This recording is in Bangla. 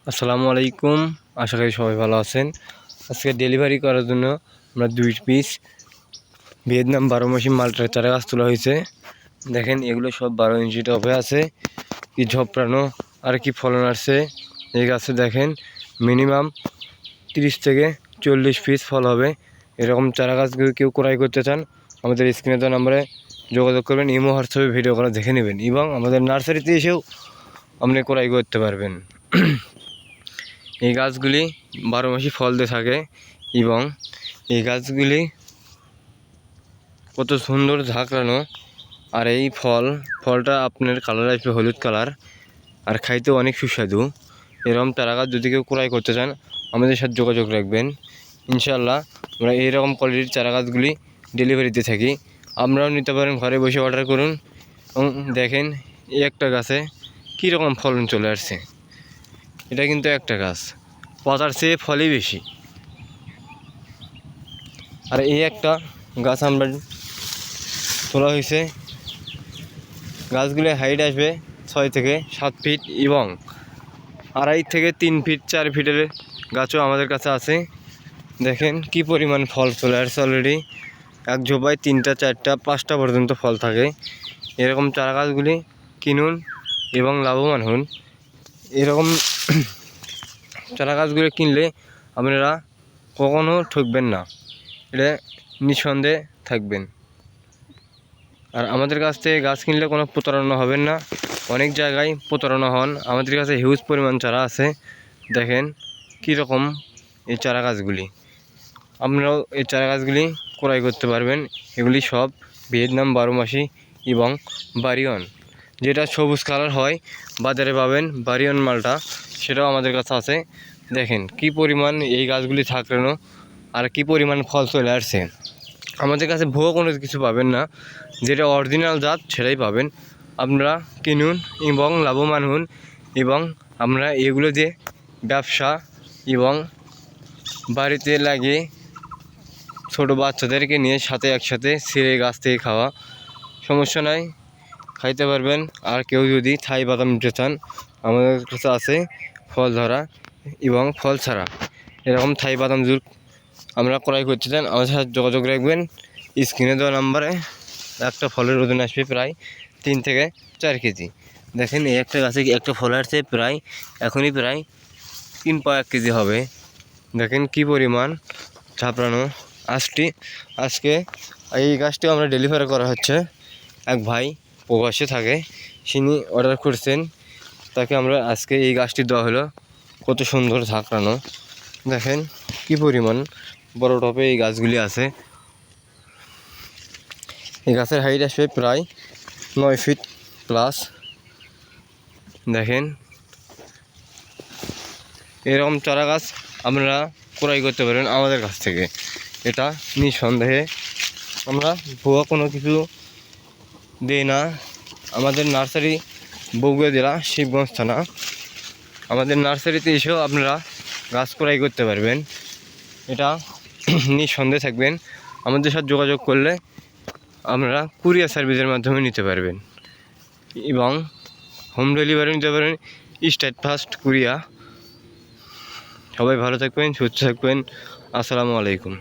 আসসালামু আলাইকুম। আশা করি সবাই ভালো আছেন। আজকে ডেলিভারি করার জন্য আমরা 2 পিস ভিয়েতনাম 12 মাসি মালটার চারা গাছ তোলা হয়েছে। দেখেন এগুলো সব 12 ইঞ্চি টবে আছে, কি ঝপড়ানো আর কি ফলন আসছে। এই গাছে দেখেন মিনিমাম 30 থেকে 40 পিস ফল হবে। এরকম চারা গাছগুলো কেউ ক্রয় করতে চান আমাদের স্ক্রিনে দেওয়া নম্বরে যোগাযোগ করবেন। ইমো হোয়াটসঅ্যাপে ভিডিও করা দেখে নেবেন এবং আমাদের নার্সারিতে এসেও আপনি ক্রয় করতে পারবেন। এই গাছগুলি 12 মাসই ফল দিয়ে থাকে এবং এই গাছগুলি কত সুন্দর ঝাঁকড়ানো। আর এই ফলটা আপনার কালার আসবে হলুদ কালার, আর খাইতেও অনেক সুস্বাদু। এরকম চারা গাছ যদি কেউ ক্রয় করতে চান আমাদের সাথে যোগাযোগ রাখবেন। ইনশাআল্লাহ আমরা এইরকম কোয়ালিটির চারা গাছগুলি ডেলিভারিতে থাকি। আমরাও নিতে পারেন, ঘরে বসে অর্ডার করুন। এবং দেখেন এই একটা গাছে কীরকম ফলন চলে আসছে। এটা কিন্তু একটা গাছ, পাতার চেয়ে ফলই বেশি। আর এই একটা গাছ আমরা তোলা হয়েছে। গাছগুলো হাইট আসবে 6 থেকে 7 ফিট এবং 2.5 থেকে 3 ফিট 4 ফিটের গাছও আমাদের কাছে আছে। দেখেন কি পরিমাণ ফল চলে আসছে অলরেডি। এক ঝোপায় 3টা 4টা 5টা পর্যন্ত ফল থাকে। এরকম চারা গাছগুলি কিনুন এবং লাভবান হন। এরকম চারা গাছগুলো কিনলে আপনারা কখনও ঠকবেন না, এটা নিঃসন্দেহে থাকবেন। আর আমাদের কাছ থেকে গাছ কিনলে কোনো প্রতারণা হবেন না। অনেক জায়গায় প্রতারণা হন। আমাদের কাছে হিউজ পরিমাণ চারা আছে। দেখেন কীরকম এই চারা গাছগুলি, আপনারাও এই চারা গাছগুলি ক্রয় করতে পারবেন। এগুলি সব ভিয়েতনাম 12 মাসি এবং বারিয়ন, যেটা সবুজ কালার হয় বাজারে পাবেন বারিয়ন মালটা, সেটাও আমাদের কাছে আছে। দেখেন কি পরিমাণ এই গাছগুলি থাকলেও আর কি পরিমাণ ফল চলে আসছে। আমাদের কাছে ভুয়ো কোনো কিছু পাবেন না, যেটা অরিজিনাল জাত সেটাই পাবেন। আপনারা কিনুন এবং লাভবান হন। এবং আমরা এগুলো দিয়ে ব্যবসা এবং বাড়িতে লাগিয়ে ছোটো বাচ্চাদেরকে নিয়ে একসাথে ছিঁড়ে গাছ থেকে খাওয়া সমস্যা নাই, খাইতে পারবেন। আর কেউ যদি থাই বাদাম নিতে চান আমাদের কাছে আছে ফল ধরা এবং ফল ছাড়া। এরকম থাই বাদাম জুর আমরা ক্রয় করতে চান আমাদের সাথে যোগাযোগ রাখবেন। স্ক্রিনে দেওয়া নাম্বারে একটা ফলের ওজন আসবে প্রায় 3 থেকে 4 কেজি। দেখেন এই একটা গাছে একটা ফল আসছে এখনই প্রায় 3 কেজি হবে। দেখেন কি পরিমাণ ঝাপড়ানো। আজকে এই গাছটিও আমরা ডেলিভারি করা হচ্ছে। এক ভাই প্রবাসে থাকে, তিনি অর্ডার করছেন, তাকে আমরা আজকে এই গাছটি দেওয়া হলো। কত সুন্দর ঝাঁকড়ানো। দেখেন কি পরিমাণ বড় টবে এই গাছগুলি আছে। এই গাছের হাইট আসবে প্রায় 9 ফিট প্লাস। দেখেন এরকম চারা গাছ আপনারা ক্রয় করতে পারেন আমাদের কাছ থেকে। এটা নিঃসন্দেহে আমরা ভুয়া কোনো কিছু দিই না। আমাদের নার্সারি বগুড়া জেলা, শিবগঞ্জ থানা। আমাদের নার্সারিতে এসেও আপনারা গাছ ক্রয় করতে পারবেন, এটা নিঃসন্দেহে থাকবেন। আমাদের সাথে যোগাযোগ করলে আপনারা কুরিয়ার সার্ভিসের মাধ্যমে নিতে পারবেন এবং হোম ডেলিভারি নিতে পারবেন, স্টেট ফার্স্ট কুরিয়া। সবাই ভালো থাকবেন, সুস্থ থাকবেন। আসসালামু আলাইকুম।